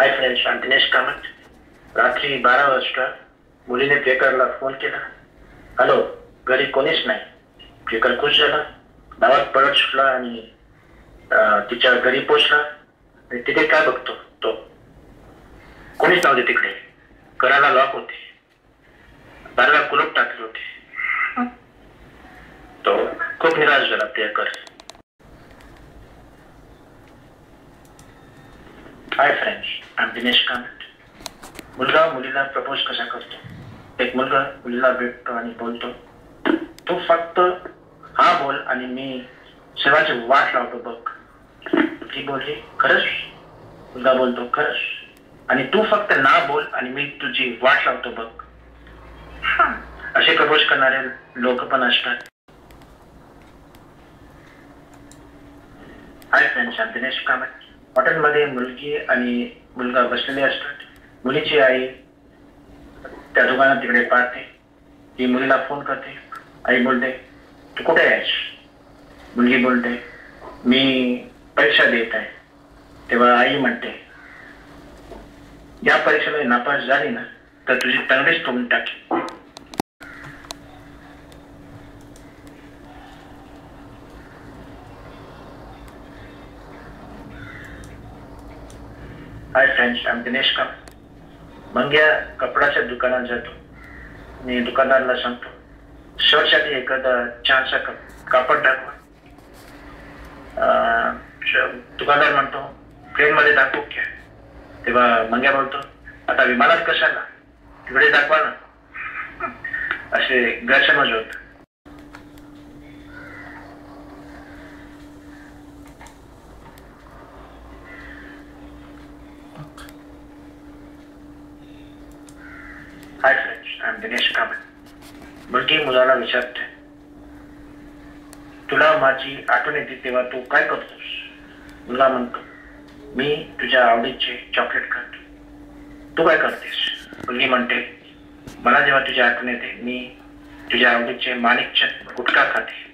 Hi friends, I'm Dinesh Kamat. रात्री 12 वाजता मुलीने प्रियकरला फोन केला. हॅलो, घरी कोणीच नाही. प्रियकर खुश झाला, गावात पळत सुटला आणि तिच्या घरी पोचला. तिथे काय बघतो तो, कोणीच नव्हते तिकडे. घराला लॉक होते, दाराला कुलूप टाकले होते. तो खूप निराश झाला प्रियकर. Hi friends, I am Dinesh Kamat. मुलगा मुलीला प्रपोज कसा करतो. एक मुलगा मुलीला भेटतो आणि बोलतो, तू फक्त हा बोल आणि मी सेवाची वाट लावतो बघ. ती बोलली, खरंच. मुलगा बोलतो, खरंच. आणि तू फक्त ना बोल आणि मी तुझी वाट लावतो बघ. असे प्रपोज करणारे लोक पण असतात. Hi friends, I am Dinesh Kamat. हॉटेलमध्ये मुलगी आणि मुलगा बसलेले असतात. मुलीची आई त्या दुकानात तिकडे पाहते. ती मुलीला फोन करते. आई बोलते, तू कुठे आहेस. मुलगी बोलते, मी परीक्षा देत आहे. तेव्हा आई म्हणते, या परीक्षेला नापास झाली ना तर तुझी तंगडीच तोडून टाकी. Hi friends, I am Dinesh Kamat. मंग्या कपड्याच्या दुकानात जातो आणि दुकानदाराला सांगतो, शर्टसाठी एखादा छानसा कापड दाखवा. दुकानदार म्हणतो, ट्रेनमध्ये दाखवू क्या. तेव्हा मंग्या बोलतो, आता विमानात कशाला, तिकडे दाखवा ना. असे गैरसमज होत. Hi friends, I am Dinesh Kamat. मुलगी मुलाला विचारते, तुला माझी आठवण येते तेव्हा तू काय करतोस. मुलगा म्हणतो, मी तुझ्या आवडीचे चॉकलेट खातो. तू काय करतेस. मुलगी म्हणते, मला जेव्हा तुझी आठवण येते मी तुझ्या आवडीचे माणिकचंद गुटखा खाते.